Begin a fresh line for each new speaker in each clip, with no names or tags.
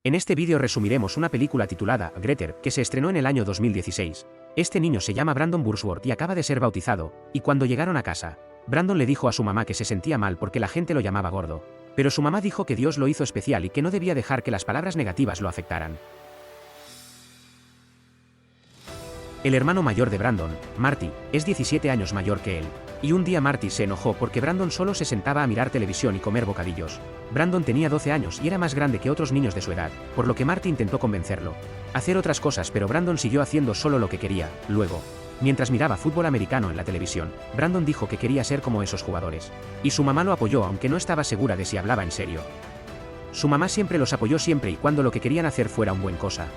En este vídeo resumiremos una película titulada Greater, que se estrenó en el año 2016. Este niño se llama Brandon Bursworth y acaba de ser bautizado, y cuando llegaron a casa, Brandon le dijo a su mamá que se sentía mal porque la gente lo llamaba gordo. Pero su mamá dijo que Dios lo hizo especial y que no debía dejar que las palabras negativas lo afectaran. El hermano mayor de Brandon, Marty, es 17 años mayor que él. Y un día Marty se enojó porque Brandon solo se sentaba a mirar televisión y comer bocadillos. Brandon tenía 12 años y era más grande que otros niños de su edad, por lo que Marty intentó convencerlo a hacer otras cosas, pero Brandon siguió haciendo solo lo que quería. Luego, mientras miraba fútbol americano en la televisión, Brandon dijo que quería ser como esos jugadores. Y su mamá lo apoyó aunque no estaba segura de si hablaba en serio. Su mamá siempre los apoyó siempre y cuando lo que querían hacer fuera un buen cosa.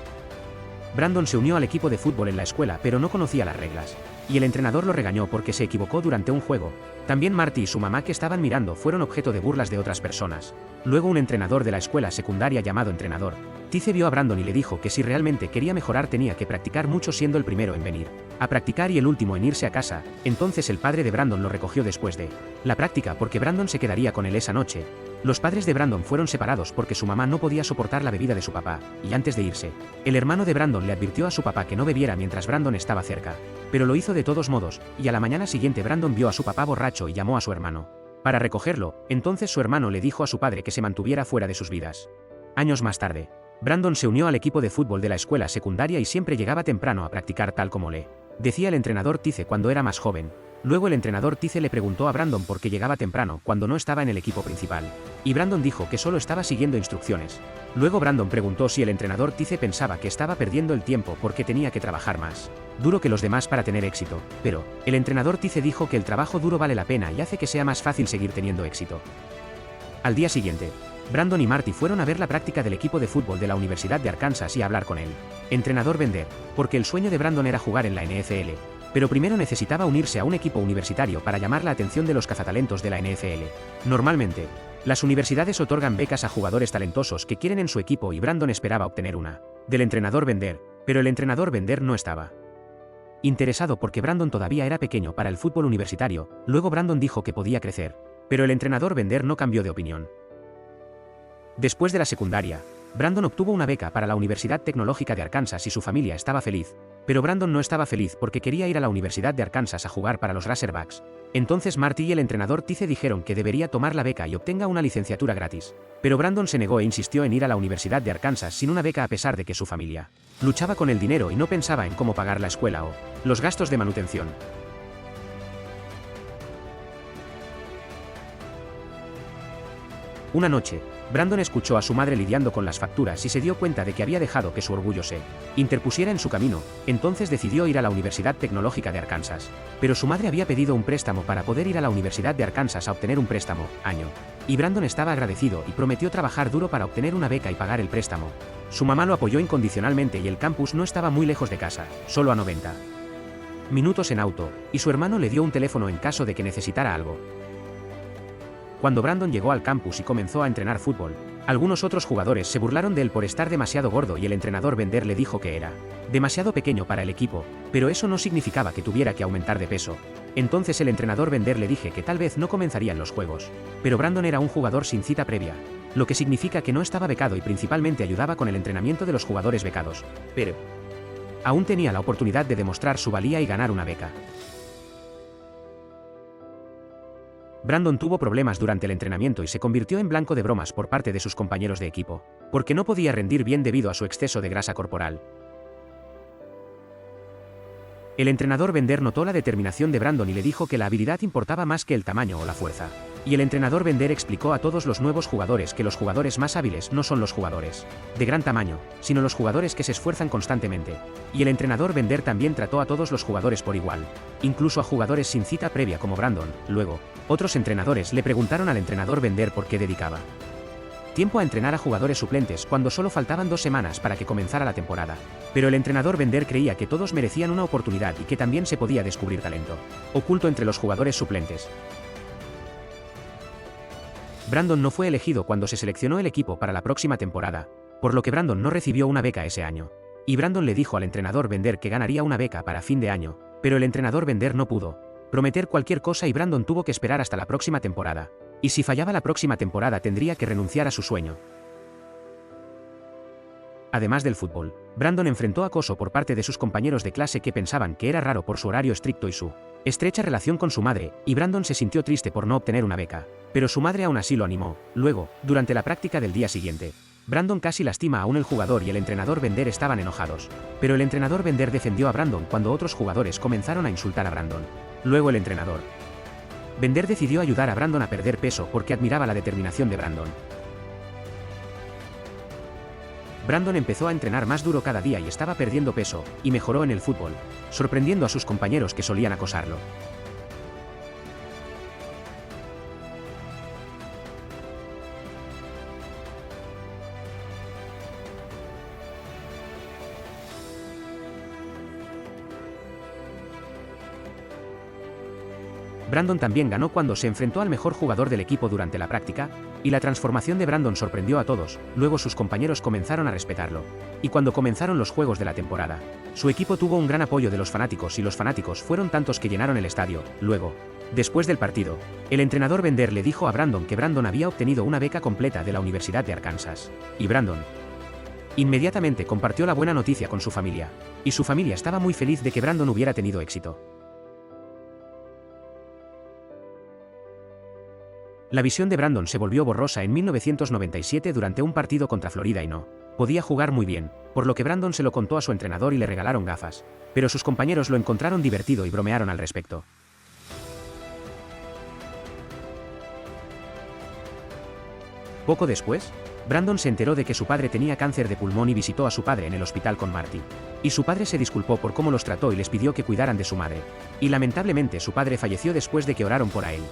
Brandon se unió al equipo de fútbol en la escuela pero no conocía las reglas. Y el entrenador lo regañó porque se equivocó durante un juego. También Marty y su mamá que estaban mirando fueron objeto de burlas de otras personas. Luego un entrenador de la escuela secundaria llamado entrenador Tice vio a Brandon y le dijo que si realmente quería mejorar tenía que practicar mucho siendo el primero en venir a practicar y el último en irse a casa. Entonces el padre de Brandon lo recogió después de la práctica porque Brandon se quedaría con él esa noche. Los padres de Brandon fueron separados porque su mamá no podía soportar la bebida de su papá, y antes de irse, el hermano de Brandon le advirtió a su papá que no bebiera mientras Brandon estaba cerca. Pero lo hizo de todos modos, y a la mañana siguiente Brandon vio a su papá borracho y llamó a su hermano para recogerlo. Entonces su hermano le dijo a su padre que se mantuviera fuera de sus vidas. Años más tarde, Brandon se unió al equipo de fútbol de la escuela secundaria y siempre llegaba temprano a practicar tal como le decía el entrenador Tice cuando era más joven. Luego el entrenador Tice le preguntó a Brandon por qué llegaba temprano cuando no estaba en el equipo principal. Y Brandon dijo que solo estaba siguiendo instrucciones. Luego Brandon preguntó si el entrenador Tice pensaba que estaba perdiendo el tiempo porque tenía que trabajar más duro que los demás para tener éxito. Pero el entrenador Tice dijo que el trabajo duro vale la pena y hace que sea más fácil seguir teniendo éxito. Al día siguiente, Brandon y Marty fueron a ver la práctica del equipo de fútbol de la Universidad de Arkansas y a hablar con el entrenador Bender, porque el sueño de Brandon era jugar en la NFL. Pero primero necesitaba unirse a un equipo universitario para llamar la atención de los cazatalentos de la NFL. Normalmente, las universidades otorgan becas a jugadores talentosos que quieren en su equipo y Brandon esperaba obtener una del entrenador Bender, pero el entrenador Bender no estaba interesado porque Brandon todavía era pequeño para el fútbol universitario. Luego Brandon dijo que podía crecer, pero el entrenador Bender no cambió de opinión. Después de la secundaria, Brandon obtuvo una beca para la Universidad Tecnológica de Arkansas y su familia estaba feliz, pero Brandon no estaba feliz porque quería ir a la Universidad de Arkansas a jugar para los Razorbacks. Entonces Marty y el entrenador Tice dijeron que debería tomar la beca y obtenga una licenciatura gratis. Pero Brandon se negó e insistió en ir a la Universidad de Arkansas sin una beca a pesar de que su familia luchaba con el dinero y no pensaba en cómo pagar la escuela o los gastos de manutención. Una noche, Brandon escuchó a su madre lidiando con las facturas y se dio cuenta de que había dejado que su orgullo se interpusiera en su camino. Entonces decidió ir a la Universidad Tecnológica de Arkansas. Pero su madre había pedido un préstamo para poder ir a la Universidad de Arkansas a obtener un préstamo, año. Y Brandon estaba agradecido y prometió trabajar duro para obtener una beca y pagar el préstamo. Su mamá lo apoyó incondicionalmente y el campus no estaba muy lejos de casa, solo a 90 minutos en auto, y su hermano le dio un teléfono en caso de que necesitara algo. Cuando Brandon llegó al campus y comenzó a entrenar fútbol, algunos otros jugadores se burlaron de él por estar demasiado gordo y el entrenador Bender le dijo que era demasiado pequeño para el equipo, pero eso no significaba que tuviera que aumentar de peso. Entonces el entrenador Bender le dije que tal vez no comenzarían los juegos, pero Brandon era un jugador sin cita previa, lo que significa que no estaba becado y principalmente ayudaba con el entrenamiento de los jugadores becados, pero aún tenía la oportunidad de demostrar su valía y ganar una beca. Brandon tuvo problemas durante el entrenamiento y se convirtió en blanco de bromas por parte de sus compañeros de equipo, porque no podía rendir bien debido a su exceso de grasa corporal. El entrenador Bender notó la determinación de Brandon y le dijo que la habilidad importaba más que el tamaño o la fuerza. Y el entrenador Bender explicó a todos los nuevos jugadores que los jugadores más hábiles no son los jugadores de gran tamaño, sino los jugadores que se esfuerzan constantemente. Y el entrenador Bender también trató a todos los jugadores por igual, incluso a jugadores sin cita previa como Brandon. Luego, otros entrenadores le preguntaron al entrenador Bender por qué dedicaba tiempo a entrenar a jugadores suplentes cuando solo faltaban 2 semanas para que comenzara la temporada. Pero el entrenador Bender creía que todos merecían una oportunidad y que también se podía descubrir talento oculto entre los jugadores suplentes. Brandon no fue elegido cuando se seleccionó el equipo para la próxima temporada, por lo que Brandon no recibió una beca ese año. Y Brandon le dijo al entrenador Bender que ganaría una beca para fin de año, pero el entrenador Bender no pudo prometer cualquier cosa y Brandon tuvo que esperar hasta la próxima temporada. Y si fallaba la próxima temporada tendría que renunciar a su sueño. Además del fútbol, Brandon enfrentó acoso por parte de sus compañeros de clase que pensaban que era raro por su horario estricto y su estrecha relación con su madre, y Brandon se sintió triste por no obtener una beca. Pero su madre aún así lo animó. Luego, durante la práctica del día siguiente, Brandon casi lastima a el jugador y el entrenador Bender estaban enojados. Pero el entrenador Bender defendió a Brandon cuando otros jugadores comenzaron a insultar a Brandon. Luego el entrenador Bender decidió ayudar a Brandon a perder peso porque admiraba la determinación de Brandon. Brandon empezó a entrenar más duro cada día y estaba perdiendo peso, y mejoró en el fútbol, sorprendiendo a sus compañeros que solían acosarlo. Brandon también ganó cuando se enfrentó al mejor jugador del equipo durante la práctica, y la transformación de Brandon sorprendió a todos. Luego sus compañeros comenzaron a respetarlo. Y cuando comenzaron los juegos de la temporada, su equipo tuvo un gran apoyo de los fanáticos y los fanáticos fueron tantos que llenaron el estadio. Luego, después del partido, el entrenador Bender le dijo a Brandon que Brandon había obtenido una beca completa de la Universidad de Arkansas. Y Brandon inmediatamente compartió la buena noticia con su familia. Y su familia estaba muy feliz de que Brandon hubiera tenido éxito. La visión de Brandon se volvió borrosa en 1997 durante un partido contra Florida y no podía jugar muy bien, por lo que Brandon se lo contó a su entrenador y le regalaron gafas, pero sus compañeros lo encontraron divertido y bromearon al respecto. Poco después, Brandon se enteró de que su padre tenía cáncer de pulmón y visitó a su padre en el hospital con Marty. Y su padre se disculpó por cómo los trató y les pidió que cuidaran de su madre. Y lamentablemente su padre falleció después de que oraron por él.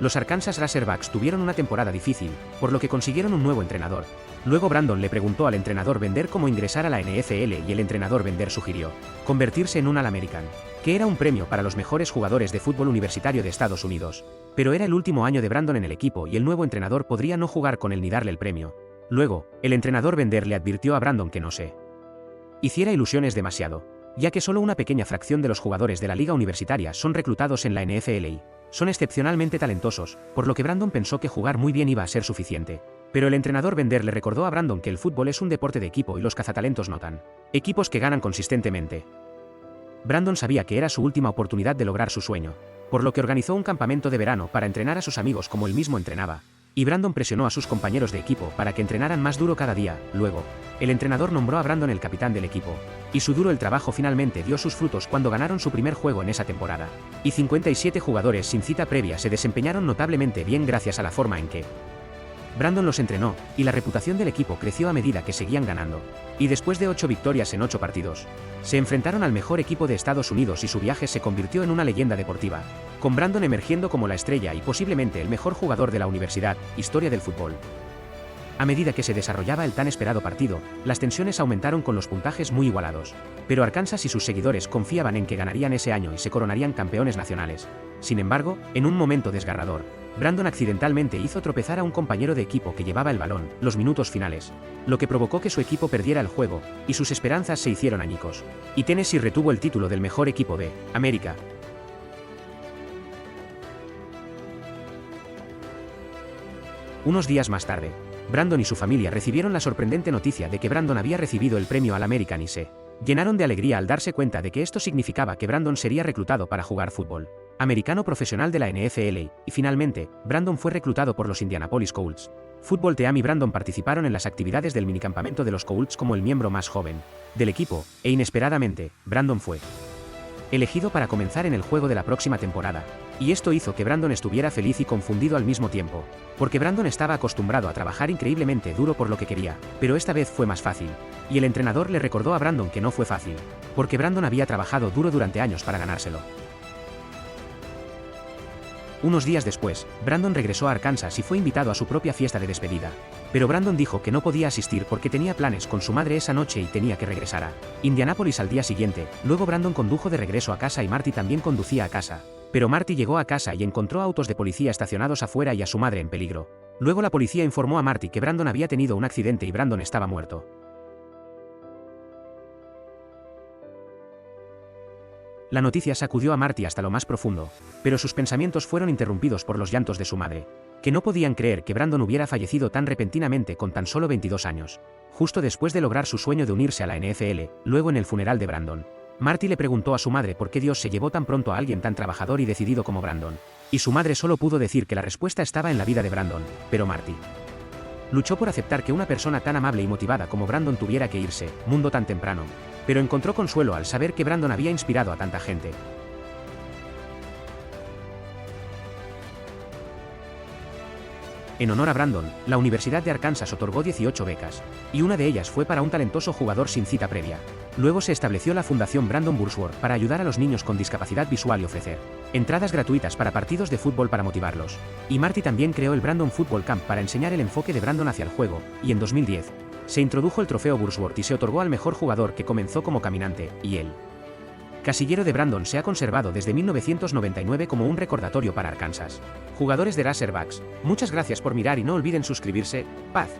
Los Arkansas Razorbacks tuvieron una temporada difícil, por lo que consiguieron un nuevo entrenador. Luego Brandon le preguntó al entrenador Bender cómo ingresar a la NFL y el entrenador Bender sugirió convertirse en un All-American, que era un premio para los mejores jugadores de fútbol universitario de Estados Unidos. Pero era el último año de Brandon en el equipo y el nuevo entrenador podría no jugar con él ni darle el premio. Luego, el entrenador Bender le advirtió a Brandon que no se hiciera ilusiones demasiado, ya que solo una pequeña fracción de los jugadores de la liga universitaria son reclutados en la NFL y son excepcionalmente talentosos, por lo que Brandon pensó que jugar muy bien iba a ser suficiente. Pero el entrenador Bender le recordó a Brandon que el fútbol es un deporte de equipo y los cazatalentos notan equipos que ganan consistentemente. Brandon sabía que era su última oportunidad de lograr su sueño, por lo que organizó un campamento de verano para entrenar a sus amigos como él mismo entrenaba. Y Brandon presionó a sus compañeros de equipo para que entrenaran más duro cada día. Luego, el entrenador nombró a Brandon el capitán del equipo, y su duro el trabajo finalmente dio sus frutos cuando ganaron su primer juego en esa temporada. Y 57 jugadores sin cita previa se desempeñaron notablemente bien gracias a la forma en que Brandon los entrenó, y la reputación del equipo creció a medida que seguían ganando. Y después de 8 victorias en 8 partidos, se enfrentaron al mejor equipo de Estados Unidos y su viaje se convirtió en una leyenda deportiva, con Brandon emergiendo como la estrella y posiblemente el mejor jugador de la universidad, historia del fútbol. A medida que se desarrollaba el tan esperado partido, las tensiones aumentaron con los puntajes muy igualados. Pero Arkansas y sus seguidores confiaban en que ganarían ese año y se coronarían campeones nacionales. Sin embargo, en un momento desgarrador, Brandon accidentalmente hizo tropezar a un compañero de equipo que llevaba el balón, los minutos finales, lo que provocó que su equipo perdiera el juego, y sus esperanzas se hicieron añicos. Y Tennessee retuvo el título del mejor equipo de América. Unos días más tarde, Brandon y su familia recibieron la sorprendente noticia de que Brandon había recibido el premio All-American y se llenaron de alegría al darse cuenta de que esto significaba que Brandon sería reclutado para jugar fútbol americano profesional de la NFL, y finalmente, Brandon fue reclutado por los Indianapolis Colts. Football Team y Brandon participaron en las actividades del minicampamento de los Colts como el miembro más joven del equipo, e inesperadamente, Brandon fue elegido para comenzar en el juego de la próxima temporada. Y esto hizo que Brandon estuviera feliz y confundido al mismo tiempo, porque Brandon estaba acostumbrado a trabajar increíblemente duro por lo que quería, pero esta vez fue más fácil. Y el entrenador le recordó a Brandon que no fue fácil, porque Brandon había trabajado duro durante años para ganárselo. Unos días después, Brandon regresó a Arkansas y fue invitado a su propia fiesta de despedida. Pero Brandon dijo que no podía asistir porque tenía planes con su madre esa noche y tenía que regresar a Indianápolis al día siguiente. Luego Brandon condujo de regreso a casa y Marty también conducía a casa. Pero Marty llegó a casa y encontró autos de policía estacionados afuera y a su madre en peligro. Luego la policía informó a Marty que Brandon había tenido un accidente y Brandon estaba muerto. La noticia sacudió a Marty hasta lo más profundo, pero sus pensamientos fueron interrumpidos por los llantos de su madre. que no podían creer que Brandon hubiera fallecido tan repentinamente con tan solo 22 años, justo después de lograr su sueño de unirse a la NFL. Luego, en el funeral de Brandon, Marty le preguntó a su madre por qué Dios se llevó tan pronto a alguien tan trabajador y decidido como Brandon, y su madre solo pudo decir que la respuesta estaba en la vida de Brandon, pero Marty luchó por aceptar que una persona tan amable y motivada como Brandon tuviera que irse, mundo tan temprano, pero encontró consuelo al saber que Brandon había inspirado a tanta gente. En honor a Brandon, la Universidad de Arkansas otorgó 18 becas, y una de ellas fue para un talentoso jugador sin cita previa. Luego se estableció la Fundación Brandon Burnsworth para ayudar a los niños con discapacidad visual y ofrecer entradas gratuitas para partidos de fútbol para motivarlos. Y Marty también creó el Brandon Football Camp para enseñar el enfoque de Brandon hacia el juego, y en 2010, se introdujo el trofeo Burnsworth y se otorgó al mejor jugador que comenzó como caminante, y el casillero de Brandon se ha conservado desde 1999 como un recordatorio para Arkansas. Jugadores de Razorbacks, muchas gracias por mirar y no olviden suscribirse. Paz.